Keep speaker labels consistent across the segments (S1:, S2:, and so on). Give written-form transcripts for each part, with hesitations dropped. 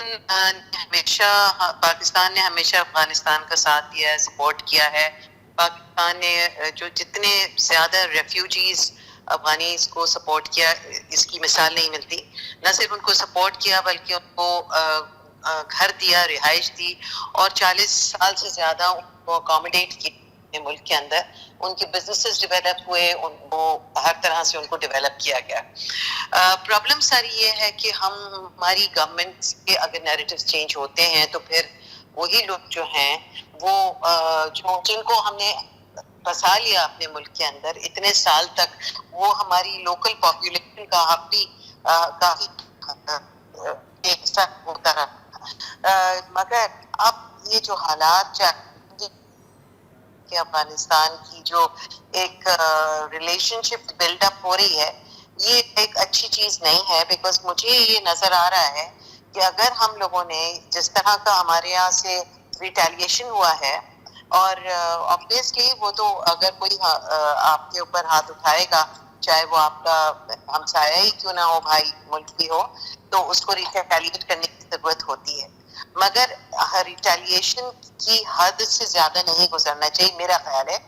S1: ہمیشہ پاکستان نے ہمیشہ افغانستان کا ساتھ دیا ہے، سپورٹ کیا ہے. پاکستان نے جو جتنے زیادہ ریفیوجیز افغانیز کو سپورٹ کیا، اس کی مثال نہیں ملتی. نہ صرف ان کو سپورٹ کیا بلکہ ان کو گھر دیا، رہائش دی، اور 40 سال سے زیادہ ان کو اکاموڈیٹ کیا ملک کے اندر. ان کے بزنسز ڈیولپ ہوئے، ان کو ہر طرح سے ان کو ڈیولپ کیا گیا. پرابلم ساری یہ ہے کہ ہماری گورنمنٹ کے اگر نیریٹیوز چینج ہوتے ہیں تو پھر وہی لوگ جو ہیں وہ جن کو ہم نے پھنسا لیا اپنے ملک کے اندر اتنے سال تک، وہ ہماری لوکل پاپولیشن کا بھی کافی حصہ ہوتا رہا. مگر اب یہ جو حالات کہ افغانستان کی جو ایک ریلیشن شپ بلڈ اپ ہو رہی ہے، یہ ایک اچھی چیز نہیں ہے. بیکاز مجھے یہ نظر آ رہا ہے کہ اگر ہم لوگوں نے جس طرح کا ہمارے یہاں سے ریٹیلیشن ہوا ہے، اور obviously وہ تو اگر کوئی آپ کے اوپر ہاتھ اٹھائے گا، چاہے وہ آپ کا ہمسایہ ہی کیوں نہ ہو، بھائی ملک بھی ہو، تو اس کو ریٹیلیٹ کرنے کی ضرورت ہوتی ہے. مگر ریٹیلیشن کی حد سے زیادہ نہیں گزرنا چاہیے، میرا خیال ہے.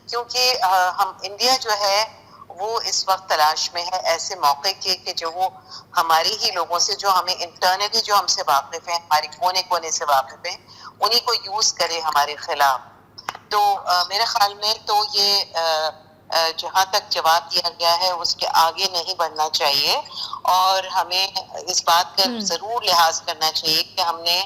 S1: کیونکہ ہم انڈیا جو ہے وہ اس وقت تلاش میں ہے ایسے موقع کے کہ جو وہ ہمارے ہی لوگوں سے، جو ہمیں انٹرنلی جو ہم سے واقف ہیں، ہمارے کونے کونے سے واقف ہیں، انہی کو یوز کرے ہمارے خلاف. تو میرے خیال میں تو یہ جہاں تک جواب دیا گیا ہے اس کے آگے نہیں بڑھنا چاہیے، اور ہمیں اس بات کا ضرور لحاظ کرنا چاہیے کہ ہم نے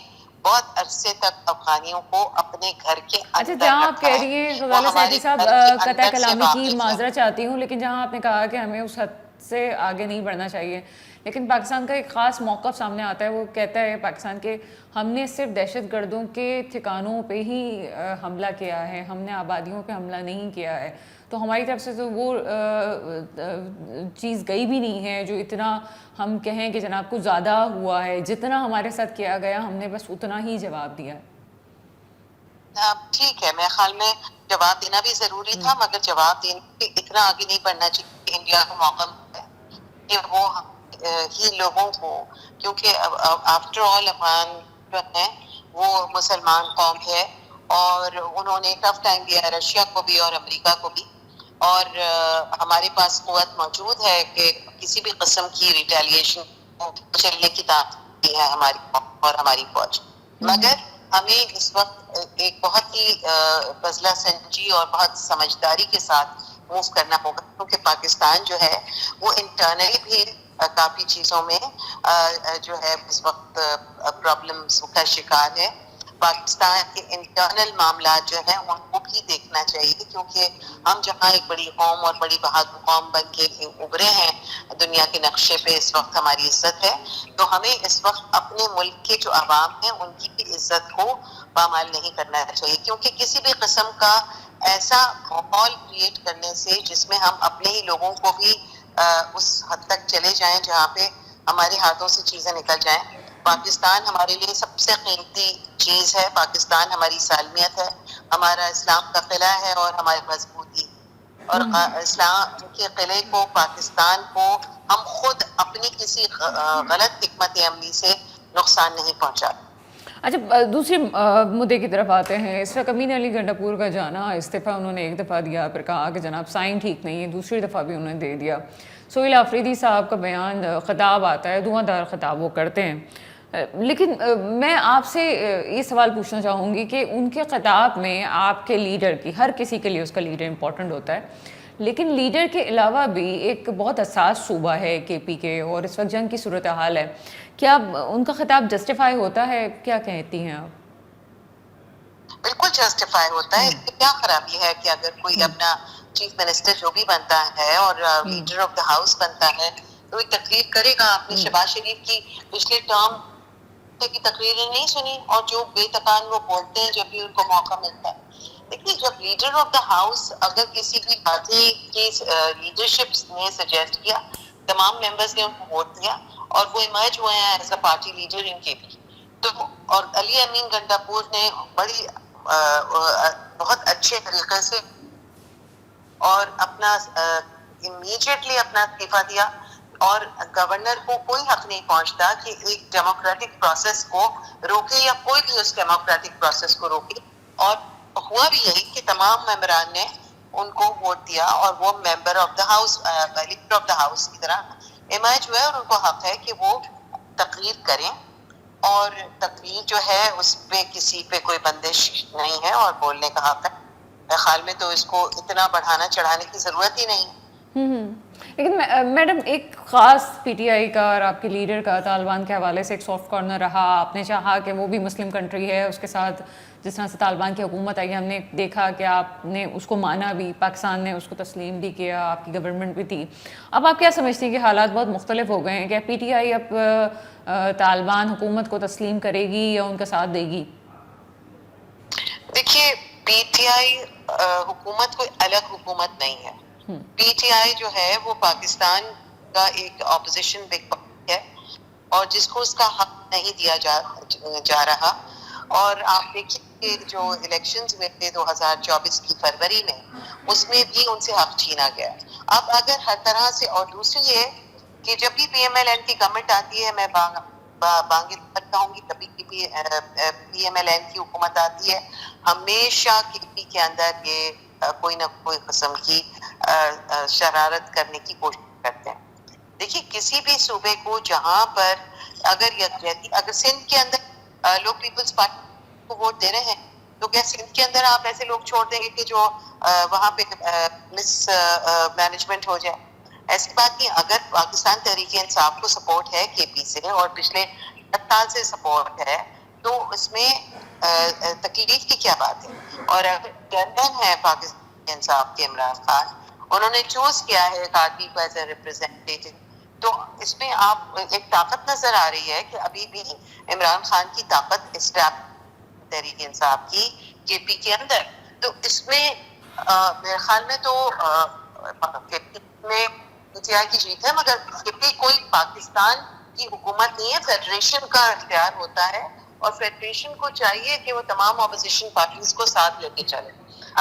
S1: بہت عرصے تک افغانیوں کو اپنے گھر کے
S2: اچھا،
S1: اندر
S2: جہاں آپ
S1: رکھا
S2: کہہ
S1: ہے،
S2: رہی ہیں
S1: وہ
S2: غزالہ
S1: ہمارے
S2: سیدی صاحب،
S1: گھر کے
S2: قطع
S1: اندر سے
S2: کلامی کی
S1: واقف ہے.
S2: معذرت چاہتی ہوں، لیکن جہاں آپ نے کہا کہ ہمیں اس حد سے آگے نہیں بڑھنا چاہیے، لیکن پاکستان کا ایک خاص موقف سامنے آتا ہے. وہ کہتا ہے پاکستان کے ہم نے صرف دہشت گردوں کے ٹھکانوں پہ ہی حملہ کیا ہے، ہم نے آبادیوں پہ حملہ نہیں کیا ہے. تو ہماری طرف سے تو وہ چیز گئی بھی نہیں ہے جو اتنا ہم کہیں کہ جناب کچھ زیادہ ہوا ہے. جتنا ہمارے ساتھ کیا گیا ہم نے بس اتنا ہی جواب دیا ہے.
S1: ٹھیک ہے، میرے خیال میں جواب دینا بھی ضروری تھا، مگر جواب دینے سے اتنا آگے نہیں بڑھنا چاہیے کہ انڈیا کو موقع ملتا ہے کہ وہ ہی لوگوں کو، کیونکہ آفٹر آل افغان جو ہے وہ مسلمان قوم ہے، اور انہوں نے ٹف ٹائم دیا ہے رشیا کو بھی اور امریکہ کو بھی، اور ہمارے پاس قوت موجود ہے کہ کسی بھی قسم کی ریٹیلیشن چلنے کی طاقت ہے ہماری اور ہماری فوج. مگر ہمیں اس وقت ایک بہت ہی فضلہ سنجی اور بہت سمجھداری کے ساتھ موو کرنا ہوگا، کیونکہ پاکستان جو ہے وہ انٹرنلی بھی کافی چیزوں میں جو ہے اس وقت پرابلمس کا شکار ہے. پاکستان کے انٹرنل معاملات جو ہیں ان کو بھی دیکھنا چاہیے، کیونکہ ہم جہاں ایک بڑی قوم اور بڑی بہادر قوم بن کے ابھرے ہیں دنیا کے نقشے پہ، اس وقت ہماری عزت ہے. تو ہمیں اس وقت اپنے ملک کے جو عوام ہیں ان کی بھی عزت کو پامال نہیں کرنا چاہیے، کیونکہ کسی بھی قسم کا ایسا ماحول کریٹ کرنے سے جس میں ہم اپنے ہی لوگوں کو بھی اس حد تک چلے جائیں جہاں پہ ہمارے ہاتھوں سے چیزیں نکل جائیں. پاکستان ہمارے لیے سب سے قیمتی چیز ہے، پاکستان ہماری سالمیت ہے، ہمارا اسلام کا قلعہ ہے اور ہماری مضبوطی. اور اسلام کے قلعے کو، پاکستان کو ہم خود اپنی کسی غلط حکمت عملی سے نقصان نہیں پہنچا.
S2: اچھا، دوسرے مدعے کی طرف آتے ہیں. اس وقت امین علی گنڈاپور کا جانا، استعفیٰ انہوں نے ایک دفعہ دیا، پھر کہا کہ جناب سائن ٹھیک نہیں ہے، دوسری دفعہ بھی انہوں نے دے دیا. سہیل آفریدی صاحب کا بیان، خطاب آتا ہے، دھواں دھار خطاب وہ کرتے ہیں. لیکن میں آپ سے یہ سوال پوچھنا چاہوں گی کہ ان کے خطاب میں آپ کے لیڈر کی، ہر کسی کے لیے اس کا لیڈر امپورٹنٹ ہوتا ہے، لیکن لیڈر کے علاوہ بھی ایک بہت حساس صوبہ ہے کے پی کے، اور اس وقت جنگ کی صورتحال ہے. کیا ان کا خطاب جسٹیفائی ہوتا ہے؟ کیا کہتی ہیں آپ؟
S1: بالکل جسٹیفائی ہوتا ہے. اس میں کیا خرابی ہے کہ اگر کوئی اپنا چیف منسٹر جو بھی بنتا ہے اور لیڈر آف دا ہاؤس بنتا ہے تو وہ تقریر کرے گا. آپ نے شہباز شریف کی پچھلے ٹرم کی تقریریں نہیں سنی، اور جو بے تکان وہ بولتے ہیں جب بھی ان کو موقع ملتا ہے. دیکھیے، جب لیڈر آف دا ہاؤس اگر کسی بھی پارٹی کی لیڈرشپ نے سجیسٹ کیا، تمام ممبرز نے ان کو ووٹ دیا اور وہ ایمرج ہوئے ہیں as a party leader in کے بھی. تو اور علی امین گنڈاپور نے بڑی بہت اچھے طریقے سے اور اپنا امیڈیٹلی اپنا استعفیٰ دیا، اور گورنر کو کوئی حق نہیں پہنچتا کہ ایک ڈیموکریٹک پروسیس کو روکے یا کوئی بھی اس ڈیموکریٹک پروسیس کو روکے. اور ہوا بھی یہی کہ تمام ممبران نے ان کو ووٹ دیا اور وہ member of the house leader of the house کی طرح ایمرج ہوئے اور ان کو حق ہے کہ وہ تقریر کریں اور تقریر جو ہے اس پہ کسی پہ کوئی بندش نہیں ہے اور بولنے کا حق ہے. میرے خیال میں تو اس کو اتنا بڑھانا چڑھانے کی ضرورت ہی نہیں ہے.
S2: لیکن میڈم ایک خاص پی ٹی آئی کا اور آپ کے لیڈر کا طالبان کے حوالے سے ایک سافٹ کارنر رہا. آپ نے چاہا کہ وہ بھی مسلم کنٹری ہے, اس کے ساتھ جس طرح سے طالبان کی حکومت آئی ہم نے دیکھا کہ آپ نے اس کو مانا بھی, پاکستان نے اس کو تسلیم بھی کیا, آپ کی گورنمنٹ بھی تھی. اب آپ کیا سمجھتی ہیں کہ حالات بہت مختلف ہو گئے ہیں, کیا پی ٹی آئی اب طالبان حکومت کو تسلیم کرے گی یا ان کا ساتھ دے گی؟
S1: دیکھیے پی ٹی آئی حکومت کوئی الگ حکومت نہیں ہے. پی ٹی آئی جو ہے وہ پاکستان کا ایک اپوزیشن بگ پارٹی ہے اور جس کو اس کا حق نہیں دیا جا رہا. اور آپ دیکھیے کہ جو الیکشنز ہوئے تھے 2024 کی فروری میں, اس میں بھی ان سے حق چھینا گیا. اب اگر ہر طرح سے, اور دوسری یہ کہ جب بھی پی ایم ایل این کی گورنمنٹ آتی ہے, میں بانگی کہوں گی, کبھی بھی پی ایم ایل این کی حکومت آتی ہے, ہمیشہ کے پی کے اندر یہ کوئی نہ کوئی قسم کی شرارت کرنے کی کوشش کرتے ہیں. دیکھیے کسی بھی صوبے کو جہاں پر اگر سندھ کے اندر لوگ پیپلز پارٹی کو ووٹ دے رہے ہیں تو کیا سندھ کے اندر آپ ایسے لوگ چھوڑ دیں گے کہ جو وہاں پہ مس مینجمنٹ ہو جائے؟ ایسی بات نہیں. اگر پاکستان تحریک انصاف کو سپورٹ ہے کے پی سے اور پچھلے 10 سال سے سپورٹ ہے تو اس میں تکلیف کی کیا بات ہے. اور اگر چیئرمین ہے پاکستان انصاف کے عمران خان, انہوں نے چوز کیا ہے ایک آدمی کو ایز اے ریپرزینٹیٹو, تو اس میں آپ ایک طاقت نظر آ رہی ہے کہ ابھی بھی عمران خان کی طاقت تحریک انصاف کی کے پی کے اندر. تو اس میں میرے خیال میں تو کے پی میں پی ٹی آئی کی جیت ہے, مگر کے پی کوئی پاکستان کی حکومت نہیں ہے, فیڈریشن کا اختیار ہوتا ہے اور فیڈریشن کو چاہیے کہ وہ تمام اپوزیشن پارٹیز کو ساتھ لے کے چلے.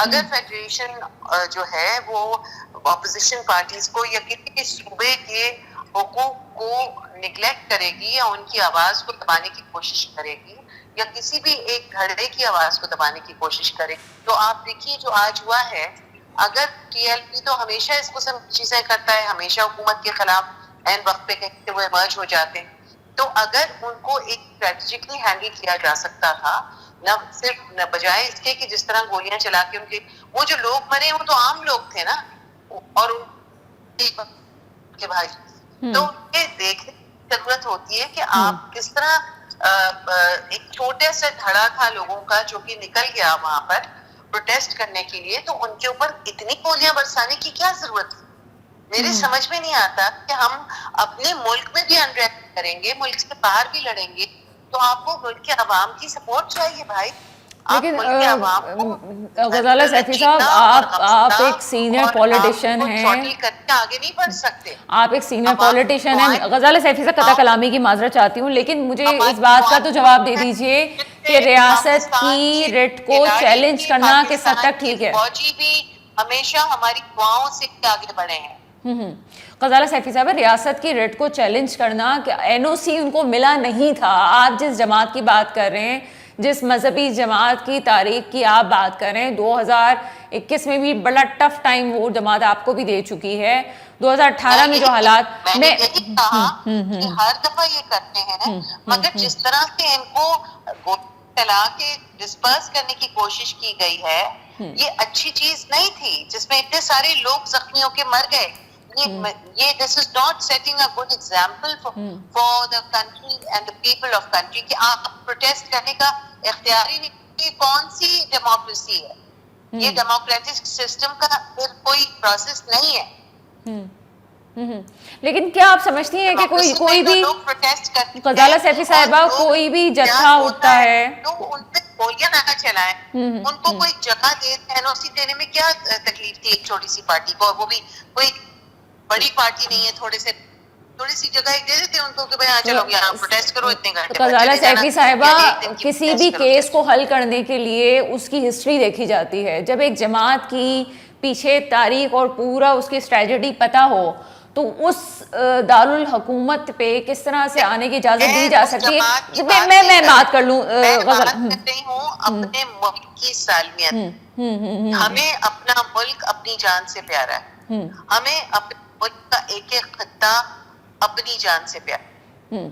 S1: اگر فیڈریشن جو ہے وہ اپوزیشن پارٹیز کو یا کسی بھی صوبے کے حقوق کو نگلیکٹ کرے گی یا ان کی آواز کو دبانے کی کوشش کرے گی یا کسی بھی ایک دھڑے کی آواز کو دبانے کی کوشش کرے گی, تو آپ دیکھیے جو آج ہوا ہے. اگر ٹی ایل پی تو ہمیشہ اس قسم کی چیزیں کرتا ہے, ہمیشہ حکومت کے خلاف این وقت پہ کہیں وہ ایمرج ہو جاتے ہیں. تو اگر ان کو ایک اسٹریٹجکلی ہینڈل کیا جا سکتا تھا, نہ بجائے اس کے کہ جس طرح گولیاں چلا کے ان کے وہ جو لوگ مرے وہ تو عام لوگ تھے نا, اور ان کے بھائی, تو یہ دیکھنے کی ضرورت ہوتی ہے کہ آپ کس طرح ایک چھوٹے سے دھڑا تھا لوگوں کا جو کہ نکل گیا وہاں پر پروٹیسٹ کرنے کے لیے, تو ان کے اوپر اتنی گولیاں برسانے کی کیا ضرورت تھی؟ میرے سمجھ میں نہیں آتا کہ ہم اپنے ملک میں بھی انریسٹ کریں گے, ملک سے باہر بھی لڑیں گے, تو آپ کو ملک کے عوام کی سپورٹ چاہیے بھائی.
S2: لیکن غزالہ سیفی صاحب آپ ایک سینئر پولیٹیشین ہیں,
S1: آگے نہیں بڑھ سکتے.
S2: آپ ایک سینئر پولیٹیشین ہیں. غزالہ سیفی سے قطع کلامی کی معذرت چاہتی ہوں, لیکن مجھے اس بات کا تو جواب دے دیجئے کہ ریاست کی ریٹ کو چیلنج کرنا کس حد تک ٹھیک ہے؟
S1: فوجی بھی ہمیشہ ہماری دعاؤں سے آگے بڑھے ہیں.
S2: غزالہ سیفی صاحب, ریاست کی ریٹ کو چیلنج کرنا کہ این او سی ان کو ملا نہیں تھا. آپ جس جماعت کی بات کر رہے ہیں, جس مذہبی جماعت کی تاریخ کی آپ بات کریں, 2021 میں بھی بڑا ٹف ٹائم وہ جماعت آپ کو بھی دے چکی ہے. 2018 میں جو حالات,
S1: میں یہی کہا کہ ہر دفعہ یہ کرتے ہیں, مگر جس طرح سے ان کو چلا کے ڈسپرس کرنے کی کوشش کی گئی ہے, یہ اچھی چیز نہیں تھی, جس میں اتنے سارے لوگ زخمی ہو کے مر گئے. یہ this is not setting a good example for the country and the people of country کہ آپ پروٹیسٹ کرنے کا اختیار ہی نہیں. یہ کون سی ڈیموکریسی ہے؟ یہ ڈیموکریٹک سسٹم کا پھر کوئی پروسیس نہیں ہے.
S2: لیکن کیا آپ سمجھتی ہیں کہ کوئی بھی غزالہ سیفی صاحبہ کوئی بھی جتھا اٹھتا ہے
S1: تو ان پہ گولیاں نہ چلائیں, ان کو کوئی جگہ دے, این او سی دینے میں کیا تکلیف تھی ایک چھوٹی سی پارٹی کو, اور وہ بھی کوئی بڑی پارٹی نہیں ہے, تھوڑی سی جگہ ایک دے دیتے ان کو کہ بھائی چلو یہاں پروٹیسٹ کرو اتنے گھنٹے.
S2: غزالہ سیفی صاحبہ, کسی بھی کیس کو حل کرنے کے لیے اس کی ہسٹری دیکھی جاتی ہے. جب ایک جماعت کی پیچھے تاریخ اور پورا اس کی اسٹریٹجی پتہ ہو تو اس دارالحکومت پہ کس طرح سے آنے کی اجازت دی جا سکتی ہے؟ میں بات کر لوں غزل.
S1: کرتی ہوں اپنے ملک کی سالمیت. ہمیں اپنا ملک اپنی جان سے پیارا ہے. ہمیں اپنے ملک کا ایک ایک خطہ اپنی جان سے پیارا ہے.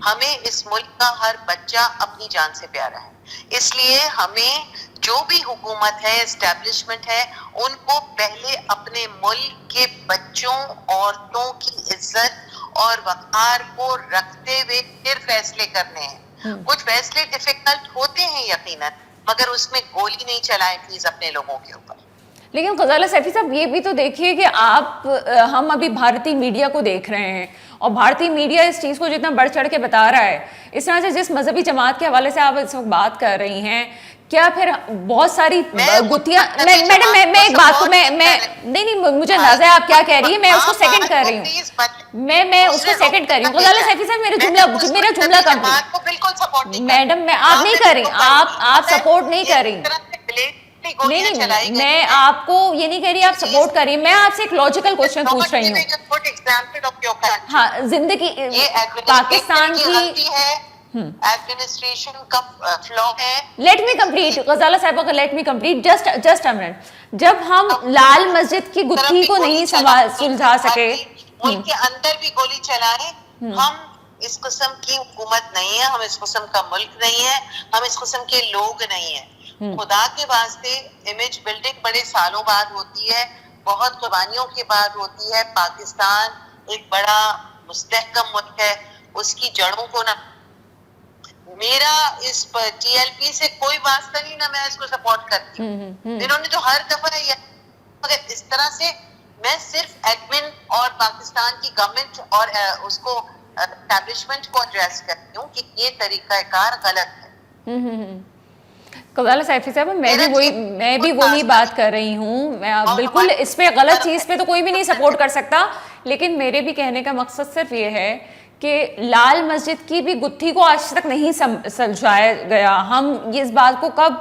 S1: ہمیں اس ملک کا ہر بچہ اپنی جان سے پیارا ہے. اس لیے ہمیں جو بھی حکومت ہے، اسٹیبلشمنٹ ہے، ان کو پہلے اپنے ملک کے بچوں، عورتوں کی عزت اور وقار کو رکھتے ہوئے پھر فیصلے کرنے ہیں. کچھ فیصلے ڈیفیکلٹ ہوتے ہیں یقیناً، مگر اس میں گولی نہیں چلائیں پلیز اپنے لوگوں کے اوپر.
S2: لیکن غزالہ سیفی صاحب یہ بھی تو دیکھیے کہ ہم ابھی بھارتی میڈیا کو دیکھ رہے ہیں، اور بھارتی میڈیا اس چیز کو جتنا بڑھ چڑھ کے بتا رہا ہے، اس طرح سے جس مذہبی جماعت کے حوالے سے آپ اس وقت بات کر رہی ہیں، کیا پھر بہت ساری گتھیاں. میڈم میں ایک بات کو نہیں مجھے اندازہ ہے آپ کیا کہہ رہی ہیں، میں اس کو سیکنڈ کر رہی ہوں، میں اس کو سیکنڈ کر رہی ہوں. غزالہ سیفی صاحب میرا جملہ کمپلیٹ. میڈم آپ نہیں کر رہی، آپ سپورٹ نہیں کر رہی. نہیں میں آپ کو یہ نہیں کہہ رہی آپ سپورٹ کر رہی، میں آپ سے ایک لاجیکل کوشچن پوچھ رہی ہوں. ہاں زندگی پاکستان کی
S1: ایڈمنسٹریشن کا فلو ہے.
S2: لیٹ می کمپلیٹ غزالہ صاحبہ کا let me complete just a minute. جب ہم لال مسجد کی گتھی کو نہیں سلجھا سکے،
S1: ملک کے اندر بھی گولی چلائیں. ہم اس قسم کی حکومت نہیں ہے، ہم اس قسم کا ملک نہیں ہے، ہم اس قسم کے لوگ نہیں ہیں. خدا کے واسطے امیج بلڈنگ بڑے سالوں بعد ہوتی ہے، بہت قربانیوں کے بعد ہوتی ہے. پاکستان ایک بڑا مستحکم ملک ہے، اس کی جڑوں کو نہ میرا اس ٹی ایل پی سے کوئی واسطہ نہیں، نہ میں اس کو سپورٹ کرتی ہوں. انہوں نے تو ہر دفعہ مگر اس طرح سے میں صرف ایڈمن اور پاکستان کی گورنمنٹ اور اس کو اسٹیبلشمنٹ کو ایڈریس کرتی ہوں کہ یہ طریقہ کار غلط ہے.
S2: غزالہ سیفی صاحب میں بھی وہی بات کر رہی ہوں. میں بالکل اس پہ غلط چیز پہ تو کوئی بھی نہیں سپورٹ کر سکتا، لیکن میرے بھی کہنے کا مقصد صرف یہ ہے کہ لال مسجد کی بھی گتھی کو آج تک نہیں سلجھایا گیا. ہم اس بات کو کب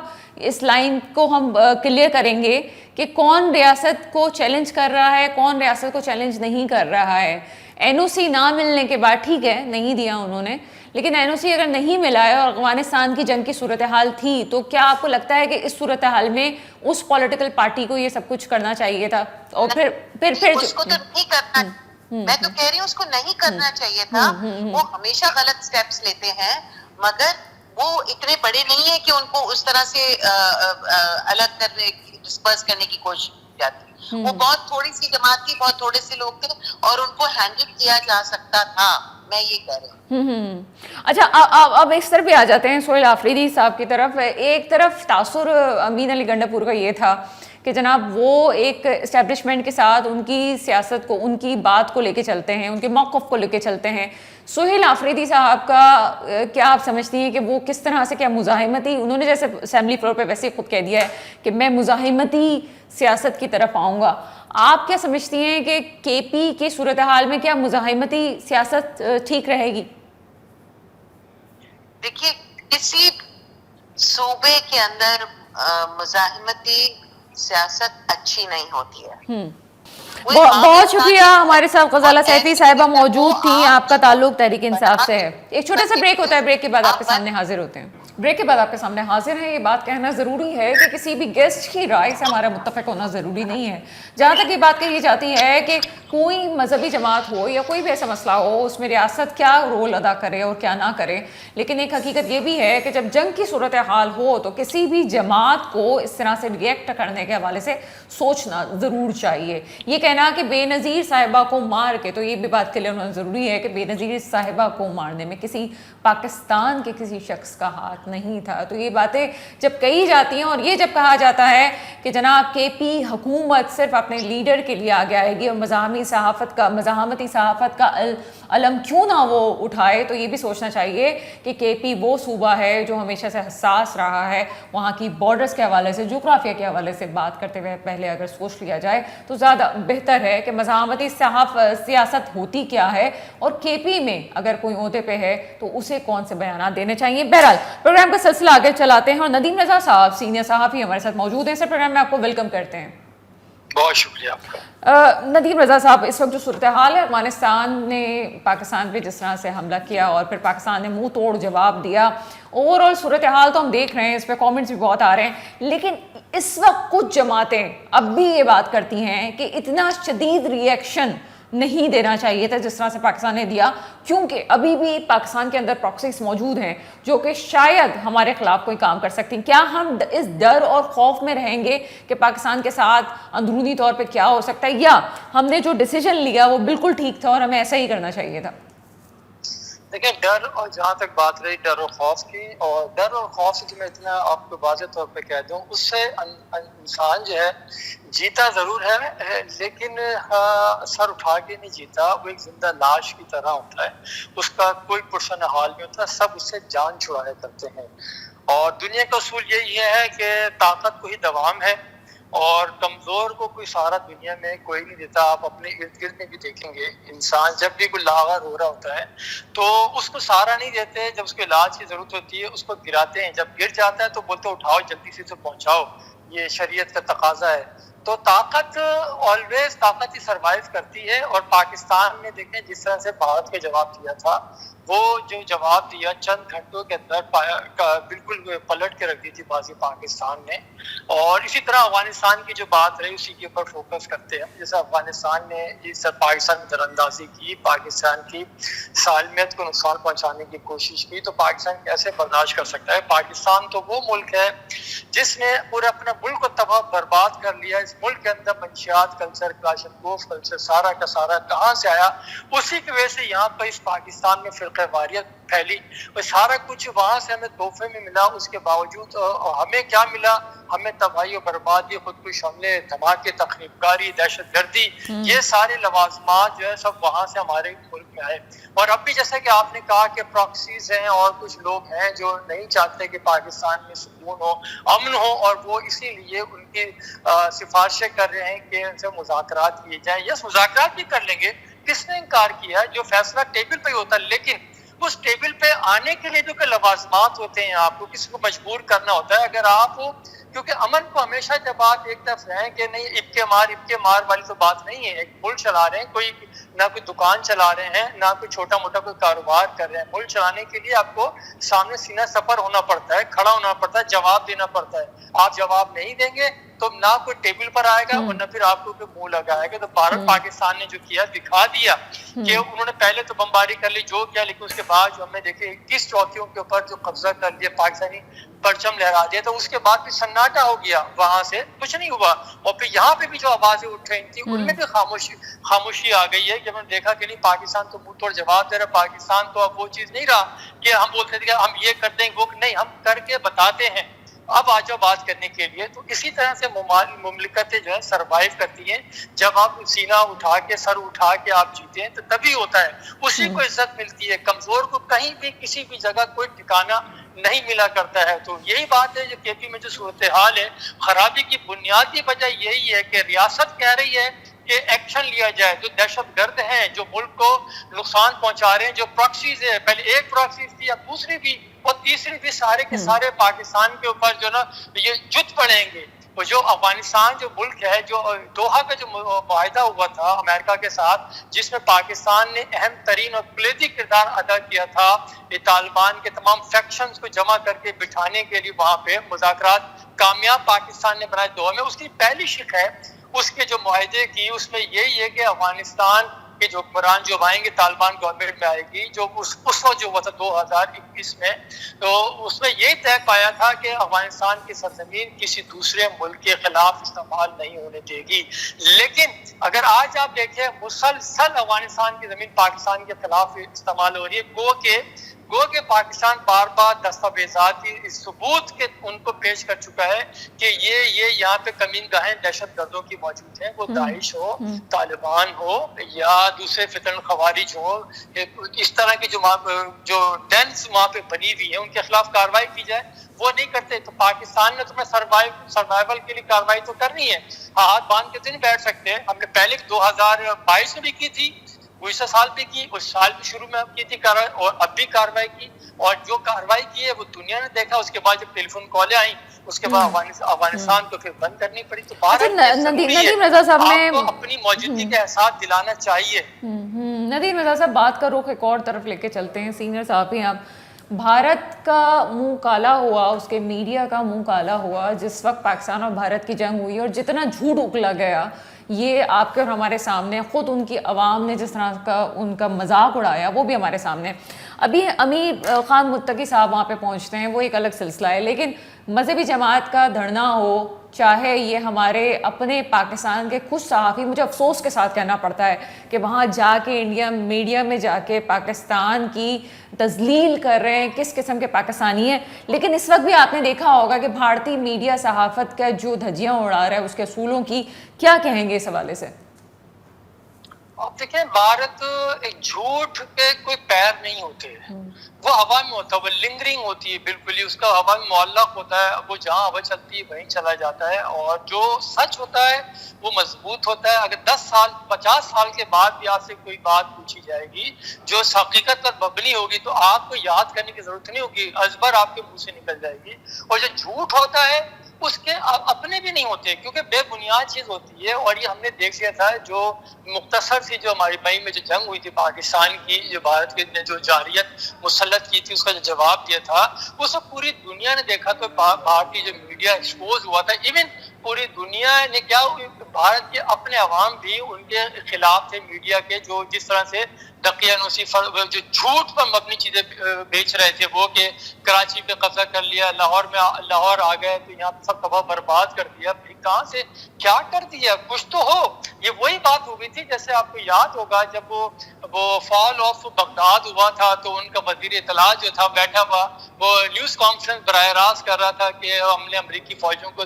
S2: اس لائن کو ہم کلیئر کریں گے کہ کون ریاست کو چیلنج کر رہا ہے، کون ریاست کو چیلنج نہیں کر رہا ہے. این او سی نہ ملنے کے بعد ٹھیک ہے نہیں دیا انہوں نے، لیکن این او سی اگر نہیں ملا ہے اور افغانستان کی جنگ کی صورتحال تھی، تو کیا آپ کو لگتا ہے کہ اس صورتحال میں اس پولیٹیکل پارٹی کو یہ سب کچھ کرنا چاہیے تھا؟ اور پھر
S1: اس کو تو نہیں کرنا، میں تو کہہ رہی ہوں اس کو نہیں کرنا چاہیے تھا. وہ ہمیشہ غلط سٹیپس لیتے ہیں، مگر وہ اتنے بڑے نہیں ہیں کہ ان کو اس طرح سے الگ کرنے ڈسپرس کرنے کی کوشش کی جاتی. وہ بہت تھوڑی سی جماعت تھی، بہت تھوڑے سے لوگ تھے اور ان کو ہینڈل کیا جا سکتا تھا. میں یہ کہہ رہی ہوں.
S2: اچھا اب اس طرف بھی آ جاتے ہیں سہیل آفریدی صاحب کی طرف. ایک طرف تاثر امین علی گنڈاپور کا یہ تھا کہ جناب وہ ایک اسٹیبلشمنٹ کے ساتھ ان کی سیاست کو، ان کی بات کو لے کے چلتے ہیں، ان کے موقف کو لے کے چلتے ہیں. سہیل آفریدی صاحب کا کیا آپ سمجھتی ہیں کہ وہ کس طرح سے، کیا مزاحمتی، انہوں نے جیسے اسمبلی فلور پہ ویسے خود کہہ دیا ہے کہ میں مزاحمتی سیاست کی طرف آؤں گا، آپ کیا سمجھتی ہیں کہ کے پی کی صورتحال میں کیا مزاحمتی سیاست ٹھیک رہے گی؟
S1: دیکھیے کسی صوبے کے اندر مزاحمتی سیاست اچھی نہیں ہوتی ہے.
S2: بہت شکریہ. ہمارے ساتھ غزالہ سیفی صاحبہ موجود تھیں. آپ کا تعلق تحریک انصاف سے ہے. ایک چھوٹا سا بریک ہوتا ہے، بریک کے بعد آپ کے سامنے حاضر ہوتے ہیں. بریک کے بعد آپ کے سامنے حاضر ہیں. یہ بات کہنا ضروری ہے کہ کسی بھی گیسٹ کی رائے سے ہمارا متفق ہونا ضروری نہیں ہے. جہاں تک یہ بات کہی جاتی ہے کہ کوئی مذہبی جماعت ہو یا کوئی بھی ایسا مسئلہ ہو، اس میں ریاست کیا رول ادا کرے اور کیا نہ کرے، لیکن ایک حقیقت یہ بھی ہے کہ جب جنگ کی صورتحال ہو تو کسی بھی جماعت کو اس طرح سے ریئیکٹ کرنے کے حوالے سے سوچنا ضرور چاہیے. یہ کہنا کہ بے نظیر صاحبہ کو مار کے، تو یہ بھی بات کلیئر ہونا ضروری ہے کہ بے نظیر صاحبہ کو مارنے میں کسی پاکستان کے کسی شخص کا ہاتھ نہیں تھا. تو یہ باتیں جب کہی جاتی ہیں اور یہ جب کہا جاتا ہے کہ جناب کے پی حکومت صرف اپنے لیڈر کے لیے آگے آئے گی اور مزاحمتی صحافت کا علم کیوں نہ وہ اٹھائے، تو یہ بھی سوچنا چاہیے کہ کے پی وہ صوبہ ہے جو ہمیشہ سے حساس رہا ہے. وہاں کی بارڈرز کے حوالے سے، جغرافیہ کے حوالے سے بات کرتے ہوئے پہلے اگر سوچ لیا جائے تو زیادہ بہتر ہے کہ مزاحمتی سیاست ہوتی کیا ہے اور کے پی میں اگر کوئی عہدے پہ ہے تو اسے کون سے بیانات دینے چاہیے. بہرحال پروگرام کا سلسلہ آگے چلاتے ہیں اور ندیم رضا صاحب سینئر صحافی ہمارے ساتھ موجود ہیں. سر پروگرام میں آپ کو ویلکم کرتے ہیں.
S3: بہت شکریہ آپ کا.
S2: ندیم رضا صاحب، اس وقت جو صورتحال ہے افغانستان نے پاکستان پہ جس طرح سے حملہ کیا اور پھر پاکستان نے منہ توڑ جواب دیا، اوور آل صورتحال تو ہم دیکھ رہے ہیں، اس پہ کامنٹس بھی بہت آ رہے ہیں، لیکن اس وقت کچھ جماعتیں اب بھی یہ بات کرتی ہیں کہ اتنا شدید ری ایکشن نہیں دینا چاہیے تھا جس طرح سے پاکستان نے دیا، کیونکہ ابھی بھی پاکستان کے اندر پراکسیز موجود ہیں جو کہ شاید ہمارے خلاف کوئی کام کر سکتی ہیں. کیا ہم اس ڈر اور خوف میں رہیں گے کہ پاکستان کے ساتھ اندرونی طور پہ کیا ہو سکتا ہے، یا ہم نے جو ڈیسیجن لیا وہ بالکل ٹھیک تھا اور ہمیں ایسا ہی کرنا چاہیے تھا؟
S3: دیکھیں، ڈر اور جہاں تک بات رہی ڈر اور خوف کی، اور ڈر اور خوف سے جو میں اتنا آپ کو واضح طور پہ کہہ دوں، اس سے انسان جو ہے جیتا ضرور ہے لیکن سر اٹھا کے نہیں جیتا. وہ ایک زندہ لاش کی طرح ہوتا ہے، اس کا کوئی پرسن حال نہیں ہوتا، سب اس سے جان چھڑایا کرتے ہیں. اور دنیا کا اصول یہی ہے کہ طاقت کو ہی دوام ہے اور کمزور کو کوئی سہارا دنیا میں کوئی نہیں دیتا. آپ اپنے ارد گرد میں بھی دیکھیں گے، انسان جب بھی کوئی لاغر ہو رہا ہوتا ہے تو اس کو سہارا نہیں دیتے. جب اس کو علاج کی ضرورت ہوتی ہے اس کو گراتے ہیں، جب گر جاتا ہے تو بولتے اٹھاؤ جلدی سے اسے پہنچاؤ، یہ شریعت کا تقاضا ہے. تو طاقت آلویز طاقت ہی سروائیو کرتی ہے. اور پاکستان نے دیکھیں جس طرح سے بھارت کے جواب دیا تھا، وہ جو جواب دیا چند گھنٹوں کے اندر بالکل پلٹ کے رکھ دی تھی بازی پاکستان نے. اور اسی طرح افغانستان کی جو بات رہی اسی کے اوپر فوکس کرتے ہیں. جیسے افغانستان نے اس پاکستان میں دراندازی کی، پاکستان کی سالمیت کو نقصان پہنچانے کی کوشش کی، تو پاکستان کیسے برداشت کر سکتا ہے؟ پاکستان تو وہ ملک ہے جس نے پورے اپنے ملک کو تباہ برباد کر لیا. اس ملک کے اندر منشیات کلچر، کلاشنکوف کلچر سارا کا سارا کہاں سے آیا؟ اسی کی وجہ سے یہاں پر اس پاکستان میں فرقہ واریت پھیلی. وہ سارا کچھ وہاں سے ہمیں تحفے میں ملا، اس کے باوجود ہمیں کیا ملا؟ ہمیں تباہی و بربادی، خودکش حملے، دھماکے، تخریب کاری، دہشت گردی، یہ سارے لوازمات جو ہے سب وہاں سے ہمارے ملک میں آئے. اور اب بھی جیسا کہ آپ نے کہا کہ پراکسیز ہیں اور کچھ لوگ ہیں جو نہیں چاہتے کہ پاکستان میں سکون ہو، امن ہو، اور وہ اسی لیے ان کی سفارشیں کر رہے ہیں کہ ان سے مذاکرات کیے جائیں. یس، مذاکرات بھی کر لیں گے، کس نے انکار کیا؟ جو فیصلہ ٹیبل پہ ہی ہوتا ہے. لیکن اس ٹیبل پہ آنے کے لیے جو کہ لوازمات ہوتے ہیں، آپ کو کسی کو مجبور کرنا ہوتا ہے. اگر آپ کیونکہ امن کو ہمیشہ جب آپ ایک طرف رہیں کہ نہیں اب کے مار والی تو بات نہیں ہے. ایک ملک چلا رہے ہیں، کوئی نہ کوئی دکان چلا رہے ہیں، نہ کوئی چھوٹا موٹا کوئی کاروبار کر رہے ہیں. ملک چلانے کے لیے آپ کو سامنے سینہ سپر ہونا پڑتا ہے، کھڑا ہونا پڑتا ہے، جواب دینا پڑتا ہے. آپ جواب نہیں دیں گے تو نہ کوئی ٹیبل پر آئے گا اور نہ پھر آپ کو کوئی منہ لگائے گا. تو بھارت پاکستان نے جو کیا دکھا دیا کہ انہوں نے پہلے تو بمباری کر لی جو کیا، لیکن اس کے بعد جو ہم نے دیکھے 21 چوکیوں کے اوپر جو قبضہ کر لیا، پاکستانی پرچم لہرا دیا، تو اس کے بعد بھی سناٹا ہو گیا، وہاں سے کچھ نہیں ہوا. اور پھر یہاں پہ بھی جو آوازیں اٹھ رہی تھیں ان میں بھی خاموشی آ گئی ہے کہ ہم نے دیکھا کہ نہیں پاکستان تو منہ توڑ جواب دے رہا. پاکستان تو اب وہ چیز نہیں رہا کہ ہم بولتے تھے کہ ہم یہ کر دیں وہ نہیں، ہم کر کے بتاتے ہیں. اب آ جاؤ بات کرنے کے لیے. تو اسی طرح سے مملکتیں جو ہے سروائیو کرتی ہیں جب آپ سینہ اٹھا کے، سر اٹھا کے آپ جیتے ہیں تو تبھی ہوتا ہے. اسی کو عزت ملتی ہے. کمزور کو کہیں بھی کسی بھی جگہ کوئی ٹھکانہ نہیں ملا کرتا ہے. تو یہی بات ہے جو کے پی میں جو صورتحال ہے، خرابی کی بنیادی وجہ یہی ہے کہ ریاست کہہ رہی ہے کہ ایکشن لیا جائے. جو دہشت گرد ہیں جو ملک کو نقصان پہنچا رہے ہیں، جو پراکسیز ہے، پہلے ایک پراکسیز تھی، اب دوسری بھی اور تیسری بھی، سارے کے سارے پاکستان کے اوپر جو نا یہ جت پڑیں گے. وہ جو افغانستان جو ملک ہے، جو دوحہ کا جو معاہدہ ہوا تھا امریکہ کے ساتھ، جس میں پاکستان نے اہم ترین اور کلیدی کردار ادا کیا تھا، یہ طالبان کے تمام فیکشنز کو جمع کر کے بٹھانے کے لیے وہاں پہ مذاکرات کامیاب پاکستان نے بنائے دوحہ میں. اس کی پہلی شق ہے اس کے جو معاہدے کی، اس میں یہی ہے کہ افغانستان کے جو حکمران جو آئیں گے، طالبان گورنمنٹ میں آئے گی جو اس وقت جو ہوا تھا 2021 میں، تو اس میں یہ طے پایا تھا کہ افغانستان کی سرزمین کسی دوسرے ملک کے خلاف استعمال نہیں ہونے دے گی. لیکن اگر آج آپ دیکھیں مسلسل افغانستان کی زمین پاکستان کے خلاف استعمال ہو رہی ہے. گو کہ پاکستان بار بار دستاویزات کی ثبوت کے ان کو پیش کر چکا ہے کہ یہ یہاں پہ کمین گاہیں دہشت گردوں کی موجود ہیں، وہ داعش ہو، طالبان ہو یا دوسرے فتن خوارج ہو. اس طرح کی جو ڈینس وہاں پہ بنی ہوئی ہیں ان کے خلاف کارروائی کی جائے، وہ نہیں کرتے. تو پاکستان نے تمہیں سروائیول کے لیے کارروائی تو کرنی ہے، ہاتھ باندھ کے تو نہیں بیٹھ سکتے. ہم نے پہلے 2022 میں بھی کی تھی، 19 سال بھی کی، اس سال بھی شروع میں کی تھی کارروائی اور اب بھی کارروائی کی. اور جو کارروائی کی ہے وہ دنیا نے دیکھا. اس کے بعد جب ٹیلی فون کالیں آئیں اس کے بعد افغانستان کو پھر بند کرنی پڑی. تو
S2: ندیم رضا صاحب نے
S3: آپ کو اپنی موجودگی کا احساس دلانا چاہیے.
S2: ندیم رضا صاحب بات کا رخ ایک اور طرف لے کے چلتے ہیں. سینئر صحافی ہیں آپ. بھارت کا منہ کالا ہوا, اس کے میڈیا کا منہ کالا ہوا جس وقت پاکستان اور بھارت کی جنگ ہوئی, اور جتنا جھوٹ اگلا گیا یہ آپ کے اور ہمارے سامنے, خود ان کی عوام نے جس طرح کا ان کا مذاق اڑایا وہ بھی ہمارے سامنے. ابھی امیر خان متقی صاحب وہاں پہ پہنچتے ہیں, وہ ایک الگ سلسلہ ہے, لیکن مذہبی جماعت کا دھرنا ہو, چاہے یہ ہمارے اپنے پاکستان کے کچھ صحافی, مجھے افسوس کے ساتھ کہنا پڑتا ہے کہ وہاں جا کے انڈیا میڈیا میں جا کے پاکستان کی تذلیل کر رہے ہیں, کس قسم کے پاکستانی ہیں. لیکن اس وقت بھی آپ نے دیکھا ہوگا کہ بھارتی میڈیا صحافت کا جو دھجیاں اڑا رہا ہے اس کے اصولوں کی, کیا کہیں گے اس حوالے سے؟
S3: آپ دیکھیں بھارت ایک جھوٹ کے کوئی پیر نہیں ہوتے, وہ ہوا میں ہوتا ہے, وہ لنگرنگ ہوتی ہے بالکل ہی, اس کا ہوا میں معلق ہوتا ہے, وہ جہاں ہوا چلتی ہے وہیں چلا جاتا ہے. اور جو سچ ہوتا ہے وہ مضبوط ہوتا ہے. اگر 10 سال 50 سال کے بعد بھی آپ سے کوئی بات پوچھی جائے گی جو حقیقت پر مبنی ہوگی تو آپ کو یاد کرنے کی ضرورت نہیں ہوگی, ازبر آپ کے منہ سے نکل جائے گی. اور جو جھوٹ ہوتا ہے اس کے اپنے بھی نہیں ہوتے کیونکہ بے بنیاد چیز ہوتی ہے. اور یہ ہم نے دیکھ لیا تھا جو مختصر سی جو ہماری مئی میں جو جنگ ہوئی تھی پاکستان کی, جو بھارت کے نے جو جارحیت مسلط کی تھی اس کا جو جواب دیا تھا وہ سب پوری دنیا نے دیکھا. تو بھارتی جو میڈیا ایکسپوز ہوا تھا, ایون پوری دنیا نے کیا, بھارت کے اپنے عوام بھی ان کے خلاف تھے میڈیا کے, جو جس طرح سے دقیانوسی جو جھوٹ پر مبنی چیزیں بیچ رہے تھے, وہ کہ کراچی پہ قبضہ کر لیا, لاہور آ گئے تو یہاں سب تباہ برباد کر دیا. کہاں سے کیا کر دیا, کچھ تو ہو. یہ وہی بات ہو گئی تھی جیسے آپ کو یاد ہوگا جب وہ فال آف بغداد ہوا تھا تو ان کا وزیر اطلاع جو تھا بیٹھا ہوا وہ نیوز کانفرنس براہ راست کر رہا تھا کہ ہم نے امریکی فوجوں کو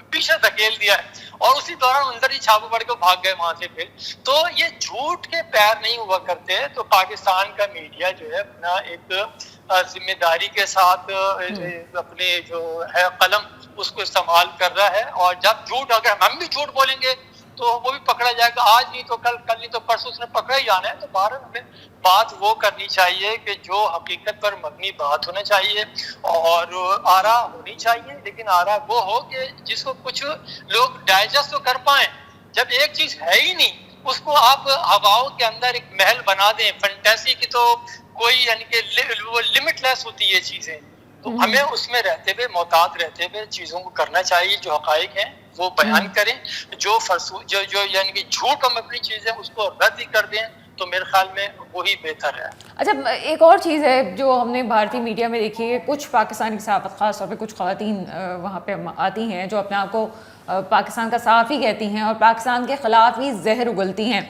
S3: پیچھے دھکیل دیا ہے, اور اسی دوران اندر ہی چھاپے پڑ کے بھاگ گئے وہاں سے. پھر تو یہ جھوٹ کے پیر نہیں ہوا کرتے. تو پاکستان کا میڈیا جو ہے اپنا ایک ذمہ داری کے ساتھ اپنے جو ہے قلم اس کو استعمال کر رہا ہے. اور جب جھوٹ, اگر ہم بھی جھوٹ بولیں گے تو وہ بھی پکڑا جائے گا, آج نہیں تو کل, کل نہیں تو پرسوں اس نے پکڑا ہی جانا ہے. تو بھارت میں بات وہ کرنی چاہیے کہ جو حقیقت پر مبنی بات ہونا چاہیے اور آرا ہونی چاہیے, لیکن آرا وہ ہو کہ جس کو کچھ لوگ ڈائجسٹ تو کر پائیں. جب ایک چیز ہے ہی نہیں اس کو آپ ہواؤں کے اندر ایک محل بنا دیں, فنٹیسی کی تو کوئی یعنی کہ وہ لمٹ لیس ہوتی ہے چیزیں. تو ہمیں اس میں رہتے ہوئے محتاط رہتے ہوئے چیزوں کو کرنا چاہیے, جو حقائق ہیں وہ بیان کریں, جو جو یعنی کہ جھوٹ اور مبنی چیزیں اس کو رد ہی کر دیں, تو میرے خیال میں وہی بہتر ہے.
S2: اچھا ایک اور چیز ہے جو ہم نے بھارتی میڈیا میں دیکھی ہے, کچھ پاکستانی صحافت خاص طور پہ کچھ خواتین وہاں پہ آتی ہیں جو اپنے آپ کو پاکستان کا صحافی کہتی ہیں اور پاکستان کے خلاف ہی زہر اگلتی ہیں.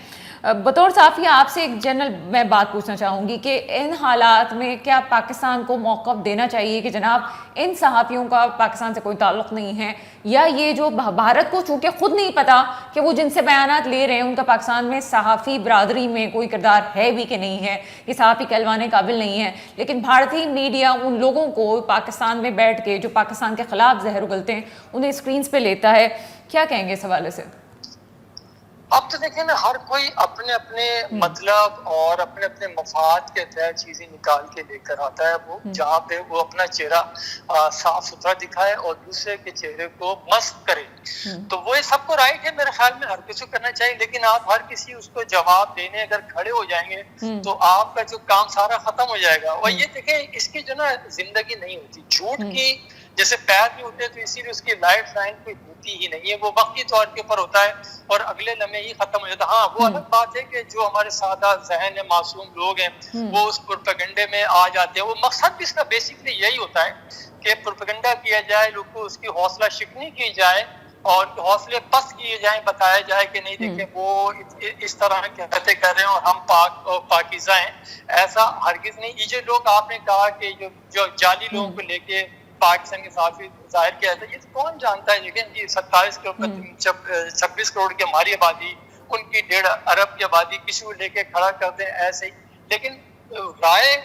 S2: بطور صحافی آپ سے ایک جنرل میں بات پوچھنا چاہوں گی کہ ان حالات میں کیا پاکستان کو موقف دینا چاہیے کہ جناب ان صحافیوں کا پاکستان سے کوئی تعلق نہیں ہے, یا یہ جو بھارت کو چونکہ خود نہیں پتا کہ وہ جن سے بیانات لے رہے ہیں ان کا پاکستان میں صحافی برادری میں کوئی کردار ہے بھی کہ نہیں ہے, یہ صحافی کہلوانے قابل نہیں ہے, لیکن بھارتی میڈیا ان لوگوں کو پاکستان میں بیٹھ کے جو پاکستان کے خلاف زہر اگلتے ہیں انہیں اسکرینز پہ لیتا ہے, کیا کہیں گے اس حوالے سے؟
S3: اب تو دیکھیں نا, ہر کوئی اپنے اپنے مطلب اور اپنے اپنے مفاد کے تحت چیزیں نکال کے لے کر آتا ہے. وہ جہاں پہ وہ اپنا چہرہ صاف ستھرا دکھائے اور دوسرے کے چہرے کو مست کرے, تو وہ سب کو رائٹ ہے میرے خیال میں, ہر کسی کو کرنا چاہیے. لیکن آپ ہر کسی اس کو جواب دینے اگر کھڑے ہو جائیں گے تو آپ کا جو کام سارا ختم ہو جائے گا. اور یہ دیکھیں اس کی جو نا زندگی نہیں ہوتی, جھوٹ کی جیسے پیر نہیں ہوتے تو اسی لیے اس کی لائف لائن کوئی ہوتی ہی نہیں ہے, وہ وقتی طور کے اوپر ہوتا ہے اور اگلے لمحے ہی ختم ہو جاتا ہے. ہاں وہ الگ بات ہے کہ جو ہمارے سادہ ذہن ہے, معصوم لوگ ہیں, وہ اس پروپیگنڈے میں آ جاتے ہیں. وہ مقصد بھی اس کا بیسکلی یہی ہوتا ہے کہ پروپیگنڈا کیا جائے, لوگ کو اس کی حوصلہ شکنی کی جائے اور حوصلے پست کیے جائیں, بتایا جائے کہ نہیں دیکھیں وہ اس طرح کی حرکتیں کر رہے ہیں اور ہم پاکیزہ ہیں. ایسا ہرگز نہیں. یہ جو لوگ آپ نے کہا کہ جو جعلی لوگوں کو لے کے پاکستان کے صحافی ظاہر کیا تھا, یہ کون جانتا ہے. لیکن جی 27 کروڑ 26 کروڑ کی ہماری آبادی, ان کی 1.5 ارب کی آبادی, کسی کو لے کے کھڑا کر دیں ایسے ہی. لیکن رائے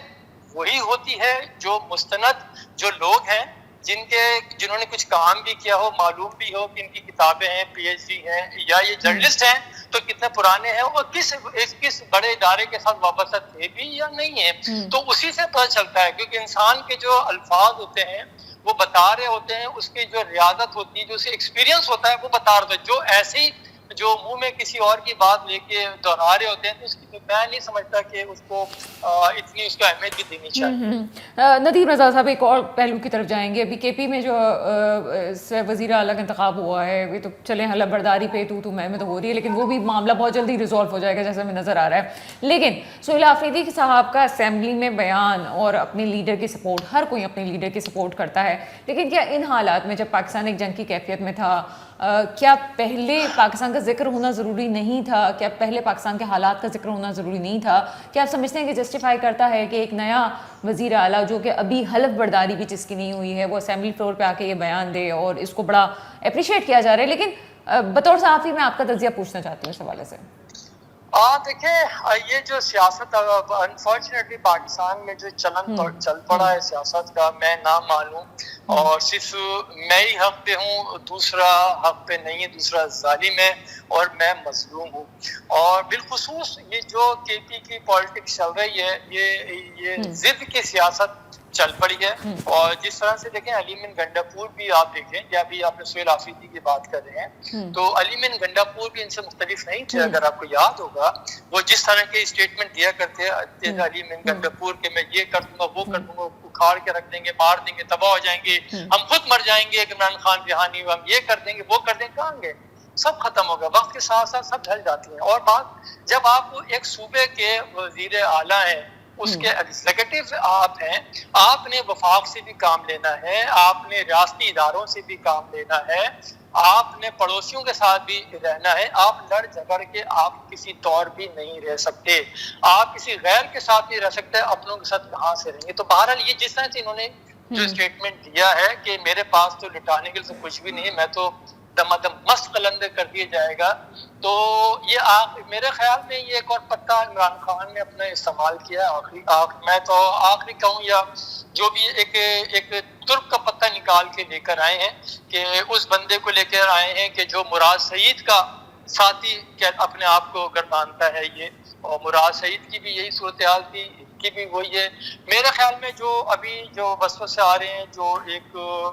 S3: وہی ہوتی ہے جو مستند جو لوگ ہیں جنہوں نے کچھ کام بھی کیا ہو, معلوم بھی ہو کہ ان کی کتابیں ہیں, پی ایچ ڈی ہیں, یا یہ جرنلسٹ ہیں, تو کتنے پرانے ہیں اور کس بڑے ادارے کے ساتھ وابستہ تھے بھی یا نہیں ہے. تو اسی سے پتہ چلتا ہے کیونکہ انسان کے جو الفاظ ہوتے ہیں وہ بتا رہے ہوتے ہیں, اس کی جو ریاضت ہوتی ہے, جو اسے ایکسپیرینس ہوتا ہے وہ بتا رہے ہوتے ہیں. جو ایسے ہی جو منہ میں کسی اور کی بات لے کے دہرا رہے ہوتے ہیں تو اس کی میں نہیں سمجھتا کہ اس کو اتنی اس کو اہمیت بھی دینی چاہیے.
S2: ندیم رضا صاحب ایک اور پہلو کی طرف جائیں گے. ابھی کے پی میں جو وزیر اعلیٰ کا انتخاب ہوا ہے, وہ تو چلیں حلف برداری پہ تو میں تو ہو رہی ہے, لیکن وہ بھی معاملہ بہت جلدی ریزالو ہو جائے گا جیسا ہمیں نظر آ رہا ہے. لیکن سہیل آفریدی صاحب کا اسمبلی میں بیان اور اپنے لیڈر کی سپورٹ, ہر کوئی اپنے لیڈر کی سپورٹ کرتا ہے, لیکن کیا ان حالات میں جب پاکستان ایک جنگ کی کیفیت میں تھا, کیا پہلے پاکستان کا ذکر ہونا ضروری نہیں تھا؟ کیا پہلے پاکستان کے حالات کا ذکر ہونا ضروری نہیں تھا؟ کیا آپ سمجھتے ہیں کہ جسٹیفائی کرتا ہے کہ ایک نیا وزیر اعلیٰ جو کہ ابھی حلف برداری بھی جس کی نہیں ہوئی ہے, وہ اسمبلی فلور پہ آ کے یہ بیان دے, اور اس کو بڑا اپریشیٹ کیا جا رہا ہے؟ لیکن بطور صحافی میں آپ کا تجزیہ پوچھنا چاہتی ہوں اس حوالے سے.
S3: دیکھیں, یہ جو سیاست انفارچونیٹلی پاکستان میں جو چل پڑا ہے سیاست کا, میں نہ مانوں اور صرف میں ہی حق پہ ہوں, دوسرا حق پہ نہیں ہے, دوسرا ظالم ہے اور میں مظلوم ہوں. اور بالخصوص یہ جو کے پی کی پالیٹکس چل رہی ہے, یہ ضد کی سیاست چل پڑی ہے. اور جس طرح سے دیکھیں علیمن گنڈاپور بھی آپ دیکھیں, یا ابھی آپ نے سہیل آفریدی کی بات کر رہے ہیں, تو علیمن گنڈاپور بھی ان سے مختلف نہیں تھے. اگر آپ کو یاد ہوگا وہ جس طرح کے اسٹیٹمنٹ دیا کرتے ہیں علیمن گنڈاپور کے, میں یہ کر دوں گا, وہ کر دوں گا, اکھاڑ کے رکھ دیں گے, مار دیں گے, تباہ ہو جائیں گے, ہم خود مر جائیں گے, عمران خان رہانی, ہم یہ کر دیں گے, وہ کر دیں گے, کہاں گے, سب ختم ہوگا. وقت کے ساتھ ساتھ سب ڈھل جاتی ہیں. اور بات جب آپ ایک صوبے کے وزیر اعلیٰ ہیں, اس کے ایگزیکٹو آپ ہیں, آپ نے وفاق سے بھی کام لینا ہے, آپ نے ریاستی اداروں سے بھی کام لینا ہے, آپ نے پڑوسیوں کے ساتھ بھی رہنا ہے. آپ لڑ جھگڑ کے آپ کسی طور بھی نہیں رہ سکتے, آپ کسی غیر کے ساتھ نہیں رہ سکتے, اپنوں کے ساتھ کہاں سے رہیں گے. تو بہرحال یہ جس طرح سے انہوں نے جو اسٹیٹمنٹ دیا ہے کہ میرے پاس تو لٹانے کے لیے کچھ بھی نہیں ہے, میں تو دمادم مست قلندر کر دیا جائے گا, تو یہ میرے خیال میں یہ ایک اور پتہ عمران خان نے اپنا استعمال کیا. میں تو آخری کہوں یا جو بھی ایک ترک کا پتہ نکال کے لے کر آئے ہیں کہ اس بندے کو لے کر آئے ہیں کہ جو مراد سعید کا ساتھی اپنے آپ کو گردانتا ہے یہ, اور مراد سعید کی بھی یہی صورتحال تھی, کی بھی وہی ہے. میرے خیال میں جو ابھی جو وسوسے آ رہے ہیں, جو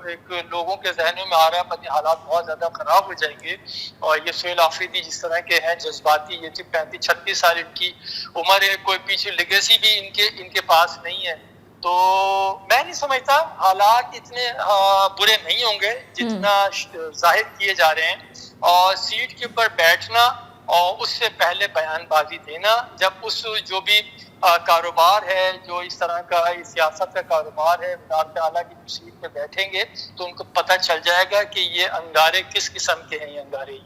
S3: ایک لوگوں کے ذہنوں میں آ رہا ہے, پتہ حالات بہت زیادہ خراب ہو جائیں گے. اور یہ سہیل آفریدی جس طرح کے ہیں جذباتی, یہ 35-36 سال ان کی عمر ہے, کوئی پیچھے لیگیسی بھی ان کے پاس نہیں ہے, تو میں نہیں سمجھتا حالات اتنے برے نہیں ہوں گے جتنا ظاہر کیے جا رہے ہیں. اور سیٹ کے اوپر بیٹھنا اور اس سے پہلے بیان بازی دینا, جب اس جو بھی کاروبار ہے, جو اس طرح کا سیاست کا کاروبار ہے, وزارت اعلیٰ کی سیٹ پہ بیٹھیں گے تو ان کو پتہ چل جائے گا کہ یہ انگارے کس قسم کے ہیں. یہ انگارے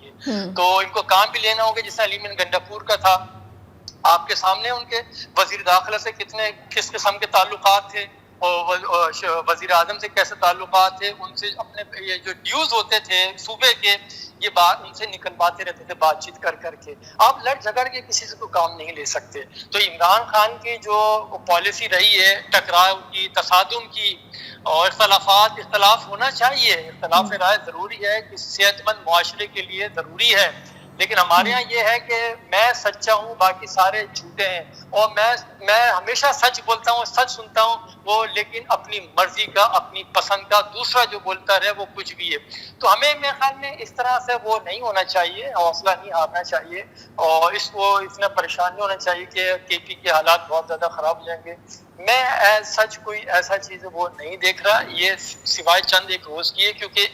S3: تو ان کو کام بھی لینا ہوگا. جیسے علیمن گنڈاپور کا تھا, آپ کے سامنے ان کے وزیر داخلہ سے کس قسم کے تعلقات تھے, اور وزیر اعظم سے کیسے تعلقات تھے, ان سے اپنے یہ جو ڈیوز ہوتے تھے صوبے کے, یہ بات ان سے نکلواتے رہتے تھے بات چیت کر کے. آپ لڑ جھگڑ کے کسی سے کوئی کام نہیں لے سکتے. تو عمران خان کی جو پالیسی رہی ہے ٹکراؤ کی, تصادم کی, اور اختلاف ہونا چاہیے, اختلاف رائے ضروری ہے, کہ صحت مند معاشرے کے لیے ضروری ہے, لیکن ہمارے یہاں یہ ہے کہ میں سچا ہوں, باقی سارے جھوٹے ہیں, اور میں ہمیشہ سچ بولتا ہوں, سچ سنتا ہوں وہ, لیکن اپنی مرضی کا, اپنی پسند کا, دوسرا جو بولتا رہے وہ کچھ بھی ہے. تو ہمیں میرے خیال میں اس طرح سے وہ نہیں ہونا چاہیے, حوصلہ نہیں ہارنا چاہیے, اور اس کو اتنا پریشان نہیں ہونا چاہیے کہ کے پی کے حالات بہت زیادہ خراب ہو جائیں گے. میں سچ کوئی ایسا چیز وہ نہیں دیکھ رہا, یہ سوائے چند ایک روز کی ہے, کیونکہ